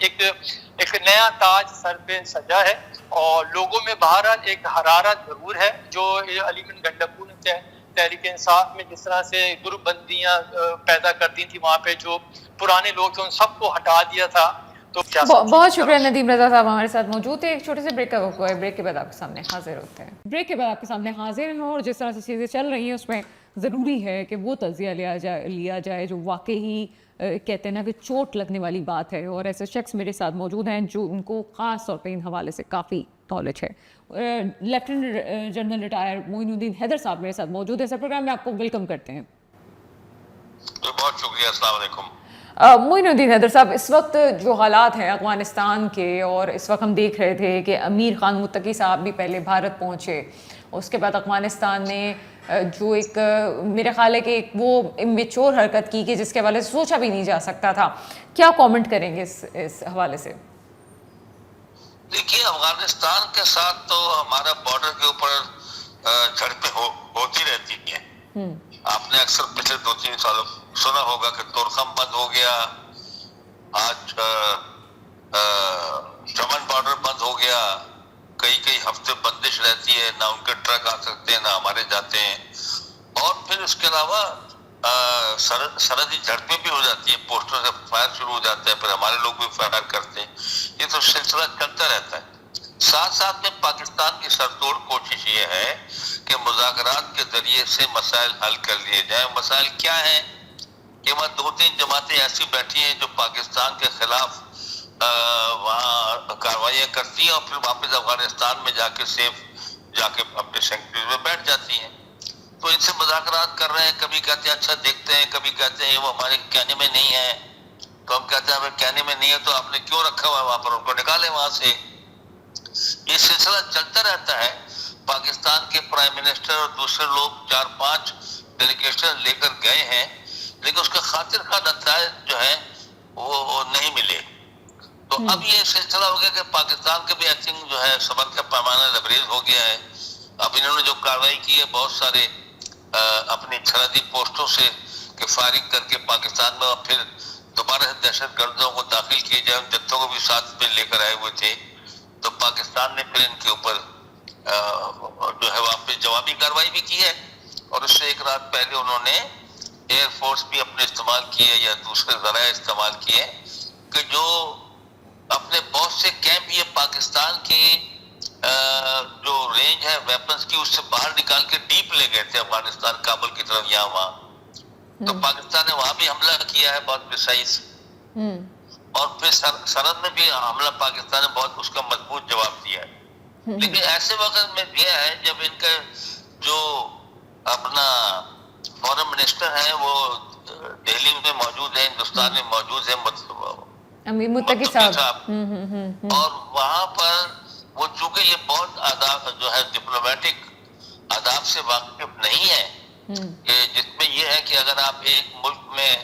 S3: ایک نیا تاج سر پہ سجا ہے, اور لوگوں میں بہرحال ایک حرارت ضرور ہے. جو علیمن گنڈاپور نے تحریک انصاف میں جس طرح سے گروپ بندیاں پیدا کر دی تھی, وہاں پہ جو پرانے لوگ تھے ان سب کو ہٹا دیا تھا. تو
S2: بہت شکریہ ندیم رضا صاحب ہمارے ساتھ موجود تھے. ایک چھوٹے سے بریک کا وقت ہے, بریک کے بعد آپ کے سامنے حاضر ہوتے ہیں. بریک کے بعد آپ کے سامنے حاضر ہیں, اور جس طرح سے چیزیں چل رہی ہیں اس میں ضروری ہے کہ وہ تجزیہ لیا جائے جو واقعی کہتے ہیں نا کہ چوٹ لگنے والی بات ہے. اور ایسے شخص میرے ساتھ موجود ہیں جو ان کو خاص طور پہ ان حوالے سے کافی نالج ہے. لیفٹیننٹ جنرل ریٹائر معین الدین حیدر صاحب میرے ساتھ موجود ہے. سر پروگرام میں آپ کو ویلکم کرتے ہیں.
S4: بہت شکریہ, السلام علیکم.
S2: معین الدین حیدر صاحب، اس وقت جو حالات ہیں افغانستان کے، اور اس وقت ہم دیکھ رہے تھے کہ امیر خان متقی صاحب بھی پہلے بھارت پہنچے، اس کے بعد افغانستان نے جو ایک میرے خیال ہے کہ ایک وہ امیچور حرکت کی کہ جس کے حوالے سے سوچا بھی نہیں جا سکتا تھا. کیا کامنٹ کریں گے اس حوالے سے؟
S4: دیکھیے، افغانستان کے ساتھ تو ہمارا بارڈر کے اوپر جھڑپیں ہوتی رہتی ہیں. آپ نے اکثر پچھلے 2-3 سالوں سنا ہوگا کہ تورخم بند ہو گیا، آج چمن بارڈر بند ہو گیا، کئی ہفتے بندش رہتی ہے، نہ ان کے ٹرک آ سکتے ہیں نہ ہمارے جاتے ہیں. اور پھر اس کے علاوہ سرحدی جھڑپیں بھی ہو جاتی ہیں، پوسٹوں سے فائر شروع ہو جاتا ہے، پھر ہمارے لوگ بھی فائر کرتے ہیں. یہ تو سلسلہ چلتا رہتا ہے. ساتھ ساتھ میں پاکستان کی سرتوڑ کوشش یہ ہے کہ مذاکرات کے ذریعے سے مسائل حل کر لیے جائیں. مسائل کیا ہیں کہ وہاں 2-3 جماعتیں ایسی بیٹھی ہیں جو پاکستان کے خلاف وہاں کارروائیاں کرتی ہیں اور پھر واپس افغانستان میں جا کے اپنے سینکٹریز میں بیٹھ جاتی ہیں. تو ان سے مذاکرات کر رہے ہیں، کبھی کہتے ہیں اچھا دیکھتے ہیں، کبھی کہتے ہیں وہ ہمارے کہنے میں نہیں ہے. تو ہم کہتے ہیں ہمیں کہنے میں نہیں ہے تو آپ نے کیوں رکھا ہوا ہے وہاں پر، ان کو نکالیں وہاں سے. یہ سلسلہ چلتا رہتا ہے. پاکستان کے پرائم منسٹر اور دوسرے لوگ 4-5 ڈیلیگیشن لے کر گئے ہیں، لیکن اس کے خاطر کا نتائج جو ہے وہ نہیں ملے. تو اب یہ سلسلہ ہو گیا کہ پاکستان کے بھی آئی تھنک جو ہے صبر کا پیمانہ لبریز ہو گیا ہے. اب انہوں نے جو کارروائی کی ہے بہت سارے اپنی سرحدی پوسٹوں سے کہ فائرنگ کر کے پاکستان میں، اور پھر دوبارہ سے دہشت گردوں کو داخل کیے جائے، ان جتوں کو بھی ساتھ میں لے کر آئے ہوئے تھے. تو پاکستان نے پھر ان کے اوپر جو ہے واپس جوابی کارروائی بھی کی ہے. اور اس سے ایک رات پہلے انہوں نے ایئر فورس بھی اپنے استعمال کیے یا دوسرے ذرائع استعمال کیے کہ جو اپنے بہت سے کیمپ یہ پاکستان کی جو رینج ہے ویپنز کی اس سے باہر نکال کے ڈیپ لے گئے تھے افغانستان، کابل کی طرف یہاں وہاں. تو پاکستان نے وہاں بھی حملہ کیا ہے بہت پریسائز. اور پھر سرحد میں بھی حملہ پاکستان نے بہت اس کا مضبوط جواب دیا ہے. لیکن ایسے وقت میں یہ ہے جب ان کا جو اپنا فورن منسٹر ہے وہ دہلی میں موجود ہے، ہندوستان میں موجود ہے،
S2: امیر متقی صاحب،
S4: اور وہاں پر وہ چونکہ یہ بہت آداب جو ہے ڈپلومیٹک آداب سے واقف نہیں ہے، کہ جس میں یہ ہے کہ اگر آپ ایک ملک میں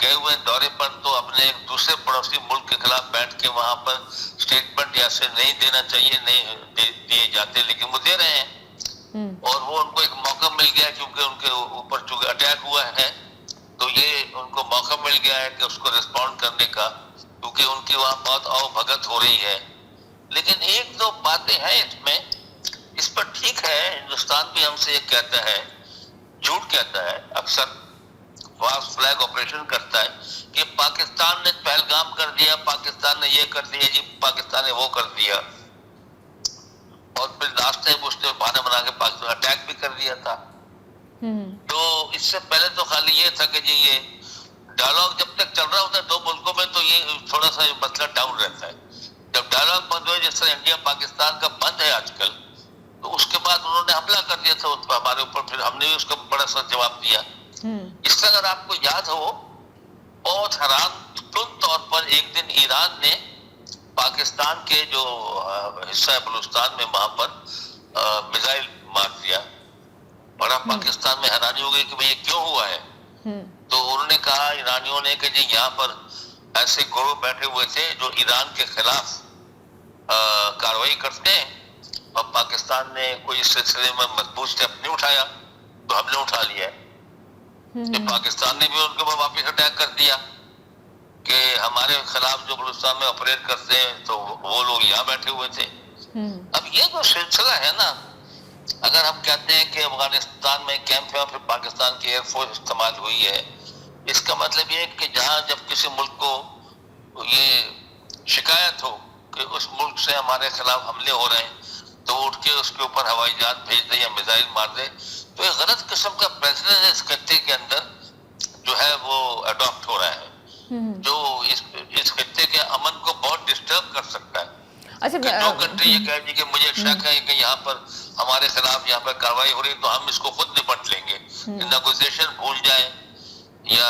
S4: گئے ہوئے دورے پر تو اپنے ایک دوسرے پڑوسی ملک کے خلاف بیٹھ کے وہاں پر اسٹیٹمنٹ ایسے نہیں دینا چاہیے، نہیں دیے جاتے، لیکن وہ دے رہے ہیں. اور وہ ان کو ایک موقع مل گیا کیونکہ ان کے اوپر چونکہ اٹیک ہوا ہے تو یہ ان کو موقع مل گیا ہے کہ اس کو رسپونڈ کرنے کا، کیونکہ ان کی وہاں بہت آؤ بھگت ہو رہی ہے. لیکن ایک دو باتیں ہیں اس میں، اس پر ٹھیک ہے ہندوستان بھی ہم سے یہ کہتا ہے، جھوٹ کہتا ہے، اکثر فاسٹ فلیگ آپریشن کرتا ہے کہ پاکستان نے پہلگام کر دیا، پاکستان نے یہ کر دیا، جی پاکستان نے وہ کر دیا. اور پھر لاسٹ ٹائم اس نے بہانا بنا کے پاکستان اٹیک بھی کر دیا تھا. تو اس سے پہلے تو خالی یہ تھا کہ جی یہ ڈائلاگ جب تک چل رہا ہوتا ہے دو ملکوں میں تو یہ تھوڑا سا مسئلہ ڈاؤن رہتا ہے. جب ڈائلاگ بند ہوئے جس طرح انڈیا پاکستان کا بند ہے آج کل، تو اس کے بعد انہوں نے حملہ کر دیا تھا ہمارے اوپر، پھر ہم نے بھی اس کا بڑا سا جواب دیا. اس طرح اگر آپ کو یاد ہو، بہت حیران کن طور پر ایک دن ایران نے پاکستان کے جو حصہ ہے بلوچستان میں وہاں پر میزائل مار دیا. بڑا پاکستان میں حیرانی ہو گئی کہ یہ کیوں ہوا ہے. تو انہوں نے کہا ایرانیوں نے کہ جی یہاں پر ایسے گروہ بیٹھے ہوئے تھے جو ایران کے خلاف کارروائی کرتے ہیں، اور پاکستان نے کوئی اس سلسلے میں مضبوط اسٹیپ نہیں اٹھایا تو ہم نے اٹھا لیا ہے. پاکستان نے بھی ان کے اوپر واپس اٹیک کر دیا کہ ہمارے خلاف جو بلوچستان میں آپریٹ کرتے ہیں تو وہ لوگ یہاں بیٹھے ہوئے تھے. اب یہ جو سلسلہ ہے نا، اگر ہم کہتے ہیں کہ افغانستان میں کیمپ ہے پھر پاکستان کی ایئر فورس استعمال ہوئی ہے، اس کا مطلب یہ ہے کہ جہاں جب کسی ملک کو یہ شکایت ہو کہ اس ملک سے ہمارے خلاف حملے ہو رہے ہیں تو اٹھ کے اس کے اوپر ہوائی جہاز بھیج دے یا میزائل مار دے. تو ایک غلط قسم کا پریسیڈنٹ اس خطے کے اندر جو ہے وہ اڈاپٹ ہو رہا ہے، جو اس خطے کے امن کو بہت ڈسٹرب کر سکتا ہے. کہ جو کنٹری یہ کہے گی کہ مجھے شک ہے کہ یہاں پر ہمارے خلاف یہاں پر کارروائی ہو رہی ہے تو ہم اس کو خود نپٹ لیں گے، نیگوزیشن بھول جائیں یا